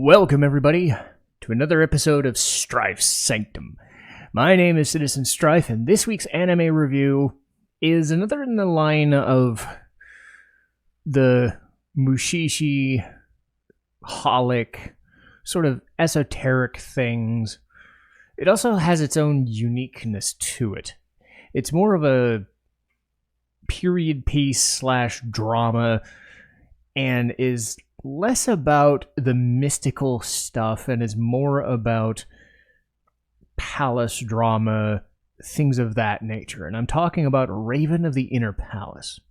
Welcome, everybody, to another episode of Strife's Sanctum. My name is Citizen Strife, and this week's anime review is another in the line of the mushishi, holic, sort of esoteric things. It also has its own uniqueness to it. It's more of a period piece / drama, and is less about the mystical stuff and is more about palace drama, things of that nature. And I'm talking about Raven of the Inner Palace.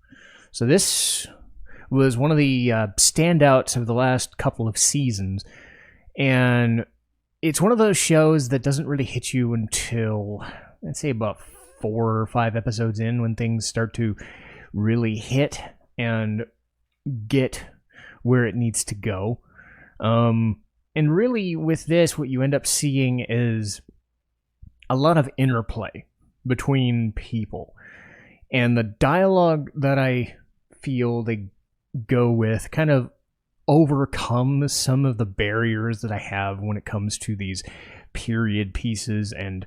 So this was one of the standouts of the last couple of seasons, and it's one of those shows that doesn't really hit you until, I'd say, about 4 or 5 episodes in, when things start to really hit and get where it needs to go. And really, with this, what you end up seeing is a lot of interplay between people. And the dialogue that I feel they go with kind of overcomes some of the barriers that I have when it comes to these period pieces and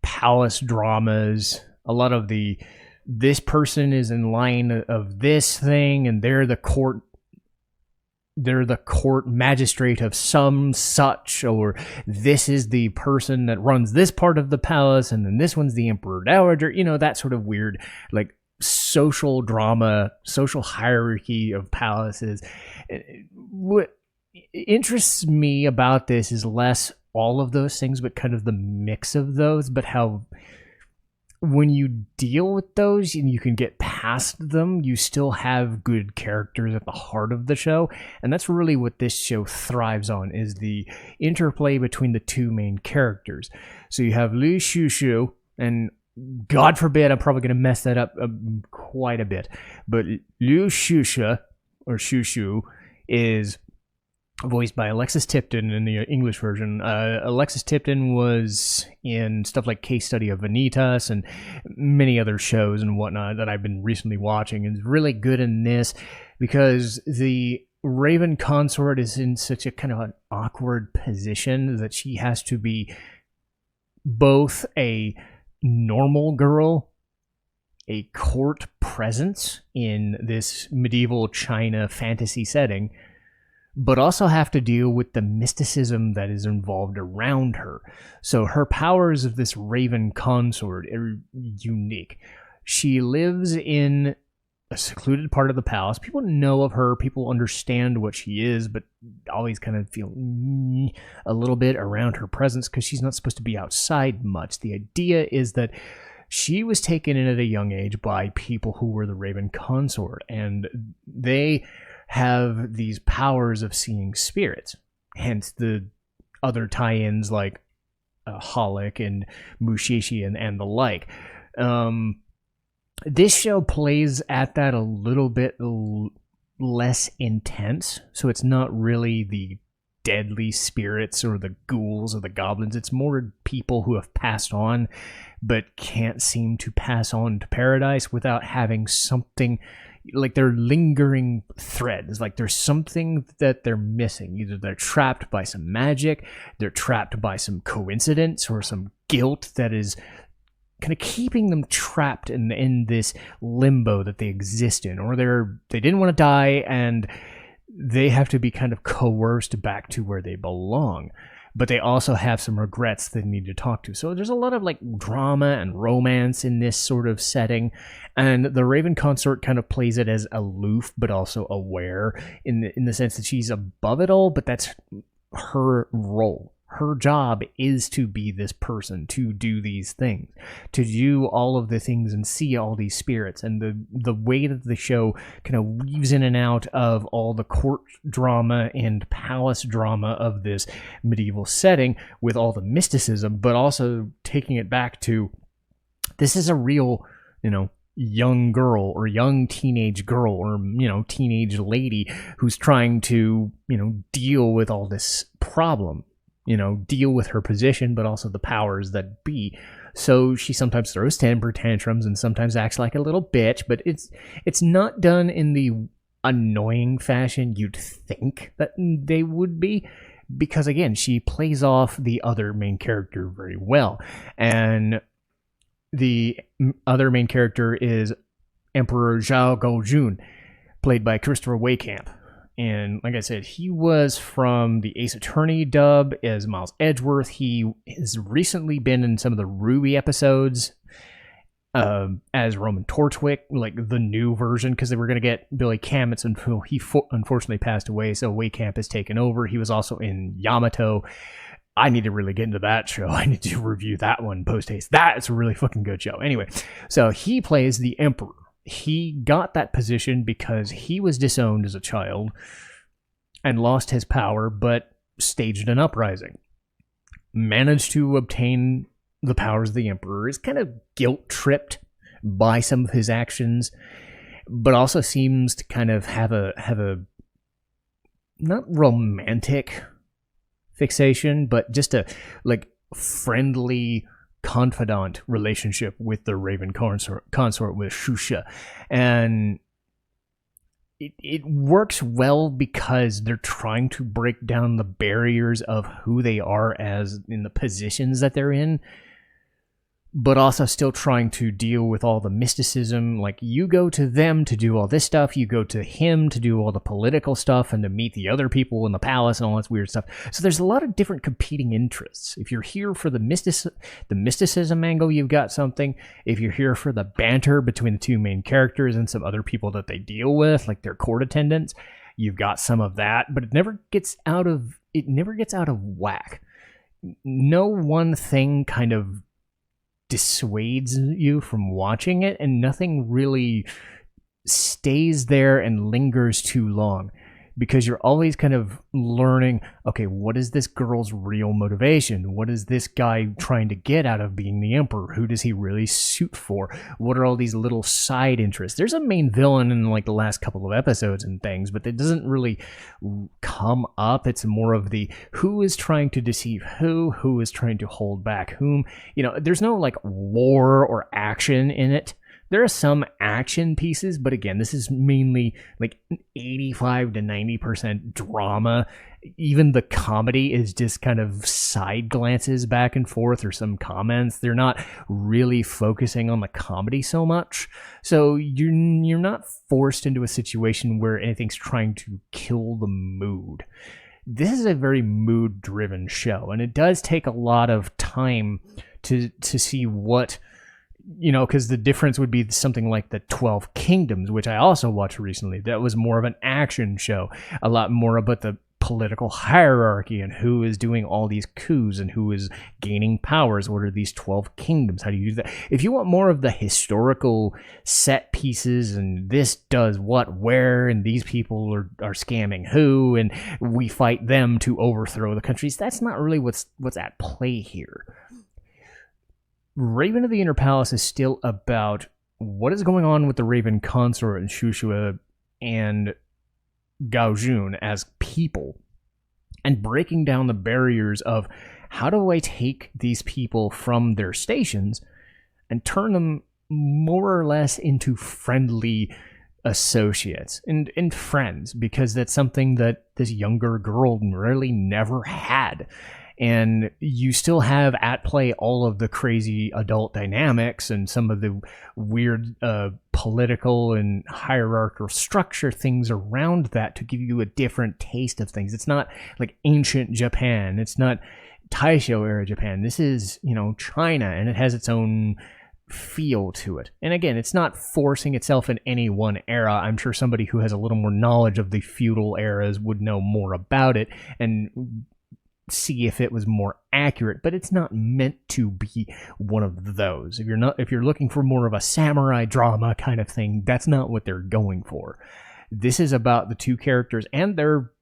palace dramas. A lot of this person is in line of this thing, and they're the court magistrate of some such, or this is the person that runs this part of the palace, and then this one's the emperor dowager, that sort of weird, like, social drama, social hierarchy of palaces. What interests me about this is less all of those things, but kind of the mix of those, but how when you deal with those and you can get past them, you still have good characters at the heart of the show. And that's really what this show thrives on, is the interplay between the two main characters. So you have Liu Shushu, and God forbid, I'm probably going to mess that up quite a bit, but Liu Shushu, or Shushu, is voiced by Alexis Tipton in the English version. Alexis Tipton was in stuff like Case Study of Vanitas and many other shows and whatnot that I've been recently watching, and is really good in this because the Raven consort is in such a kind of an awkward position that she has to be both a normal girl, a court presence in this medieval China fantasy setting, but also have to deal with the mysticism that is involved around her. So her powers of this Raven consort are unique. She lives in a secluded part of the palace. People know of her, people understand what she is, but always kind of feel a little bit around her presence because she's not supposed to be outside much. The idea is that she was taken in at a young age by people who were the Raven consort, and they have these powers of seeing spirits, hence the other tie-ins like Holic and Mushishi and the like. This show plays at that a little bit less intense, so it's not really the deadly spirits or the ghouls or the goblins. It's more people who have passed on but can't seem to pass on to paradise without having something, like they're lingering threads, like there's something that they're missing. Either they're trapped by some magic, they're trapped by some coincidence or some guilt that is kind of keeping them trapped in this limbo that they exist in, or they didn't want to die and they have to be kind of coerced back to where they belong. But they also have some regrets they need to talk to. So there's a lot of like drama and romance in this sort of setting. And the Raven consort kind of plays it as aloof, but also aware in the sense that she's above it all, but that's her role. Her job is to be this person, to do these things, to do all of the things and see all these spirits. And the way that the show kind of weaves in and out of all the court drama and palace drama of this medieval setting with all the mysticism, but also taking it back to, this is a real, young girl or young teenage girl or, teenage lady who's trying to, deal with all this problem. Deal with her position, but also the powers that be. So she sometimes throws temper tantrums and sometimes acts like a little bitch, but it's not done in the annoying fashion you'd think that they would be, because again, she plays off the other main character very well. And the other main character is Emperor Zhao Guojun, played by Christopher Waycamp. And like I said, he was from the Ace Attorney dub as Miles Edgeworth. He has recently been in some of the Ruby episodes as Roman Torchwick, like the new version, because they were going to get Billy Kametz until he unfortunately passed away, so Waycamp has taken over. He was also in Yamato. I need to really get into that show. I need to review that one post-haste. That's a really fucking good show. Anyway, so he plays the Emperor. He got that position because he was disowned as a child and lost his power, but staged an uprising. Managed to obtain the powers of the Emperor, is kind of guilt-tripped by some of his actions, but also seems to kind of have a not romantic fixation, but just a like friendly confidant relationship with the Raven consort with Shusha. And it works well because they're trying to break down the barriers of who they are as in the positions that they're in, but also still trying to deal with all the mysticism. Like, you go to them to do all this stuff, you go to him to do all the political stuff and to meet the other people in the palace and all this weird stuff. So there's a lot of different competing interests. If you're here for the mysticism angle, you've got something. If you're here for the banter between the two main characters and some other people that they deal with, like their court attendants, you've got some of that, but it never gets out of whack. No one thing kind of dissuades you from watching it, and nothing really stays there and lingers too long, because you're always kind of learning, okay, what is this girl's real motivation? What is this guy trying to get out of being the Emperor? Who does he really suit for? What are all these little side interests? There's a main villain in like the last couple of episodes and things, but it doesn't really come up. It's more of the who is trying to deceive who is trying to hold back whom. You know, there's no like war or action in it. There are some action pieces, but again, this is mainly like 85 to 90% drama. Even the comedy is just kind of side glances back and forth or some comments. They're not really focusing on the comedy so much. So you're not forced into a situation where anything's trying to kill the mood. This is a very mood-driven show, and it does take a lot of time to see what... You know, because the difference would be something like the 12 Kingdoms, which I also watched recently. That was more of an action show, a lot more about the political hierarchy and who is doing all these coups and who is gaining powers. What are these 12 Kingdoms? How do you do that? If you want more of the historical set pieces and this does what, where, and these people are scamming who, and we fight them to overthrow the countries, that's not really what's at play here. Raven of the Inner Palace is still about what is going on with the Raven consort and Shushua and Gaojun as people, and breaking down the barriers of how do I take these people from their stations and turn them more or less into friendly associates and friends, because that's something that this younger girl really never had. And you still have at play all of the crazy adult dynamics and some of the weird political and hierarchical structure things around that to give you a different taste of things. It's not like ancient Japan. It's not Taisho era Japan. This is, you know, China, and it has its own feel to it. And again, it's not forcing itself in any one era. I'm sure somebody who has a little more knowledge of the feudal eras would know more about it and see if it was more accurate, but it's not meant to be one of those. If you're looking for more of a samurai drama kind of thing, that's not what they're going for. This is about the two characters and their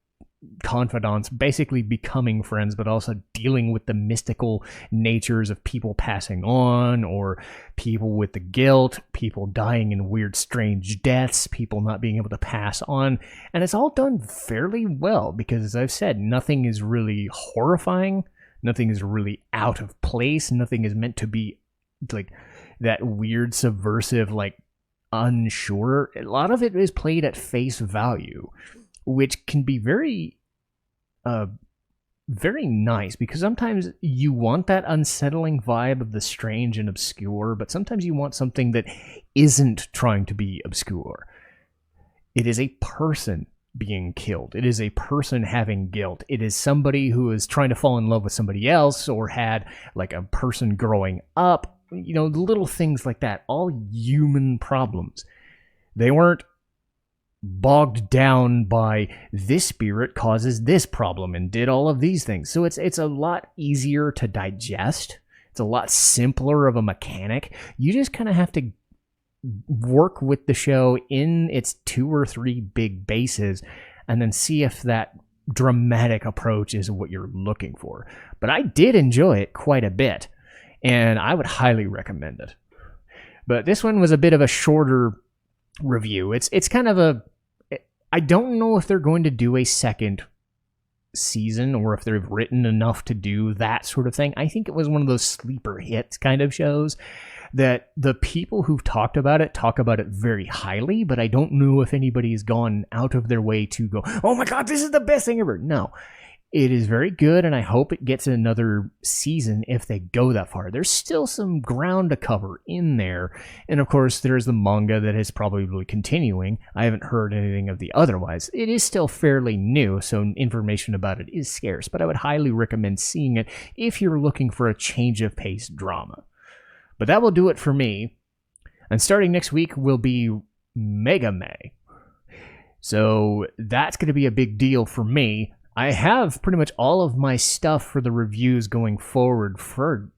confidants basically becoming friends, but also dealing with the mystical natures of people passing on, or people with the guilt, people dying in weird strange deaths, people not being able to pass on. And it's all done fairly well, because as I've said, nothing is really horrifying, nothing is really out of place, nothing is meant to be like that weird subversive like unsure, a lot of it is played at face value, which can be very very nice, because sometimes you want that unsettling vibe of the strange and obscure, but sometimes you want something that isn't trying to be obscure. It is a person being killed. It is a person having guilt. It is somebody who is trying to fall in love with somebody else, or had like a person growing up, little things like that, all human problems. They weren't bogged down by this spirit causes this problem and did all of these things. So it's a lot easier to digest. It's a lot simpler of a mechanic. You just kind of have to work with the show in its 2 or 3 big bases and then see if that dramatic approach is what you're looking for. But I did enjoy it quite a bit, and I would highly recommend it. But this one was a bit of a shorter review. It's kind of I don't know if they're going to do a second season, or if they've written enough to do that sort of thing. I think it was one of those sleeper hits kind of shows that the people who've talked about it talk about it very highly, but I don't know if anybody's gone out of their way to go, oh my god, this is the best thing ever. No. It is very good, and I hope it gets another season if they go that far. There's still some ground to cover in there, and of course there's the manga that is probably continuing. I haven't heard anything of the otherwise. It is still fairly new, so information about it is scarce, but I would highly recommend seeing it if you're looking for a change of pace drama. But that will do it for me, and starting next week will be Mega May. So that's going to be a big deal for me. I have pretty much all of my stuff for the reviews going forward for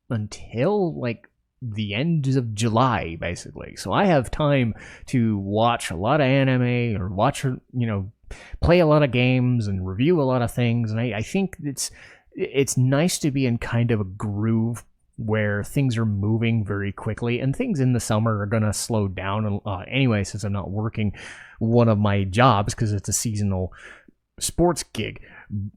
until like the end of July, basically. So I have time to watch a lot of anime, or watch, play a lot of games and review a lot of things. And I think it's nice to be in kind of a groove where things are moving very quickly, and things in the summer are going to slow down anyway, since I'm not working one of my jobs because it's a seasonal sports gig.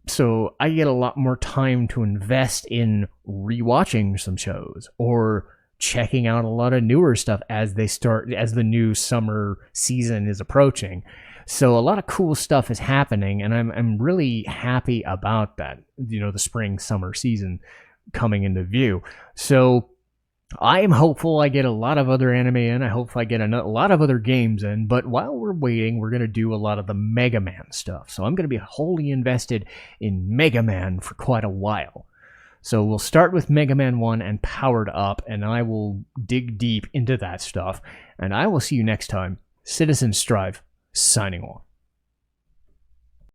So I get a lot more time to invest in rewatching some shows or checking out a lot of newer stuff as the new summer season is approaching. So a lot of cool stuff is happening, and I'm really happy about that. The spring summer season coming into view. So I am hopeful I get a lot of other anime in. I hope I get a lot of other games in. But while we're waiting, we're going to do a lot of the Mega Man stuff. So I'm going to be wholly invested in Mega Man for quite a while. So we'll start with Mega Man 1 and Powered Up, and I will dig deep into that stuff. And I will see you next time. Citizen Strife, signing off.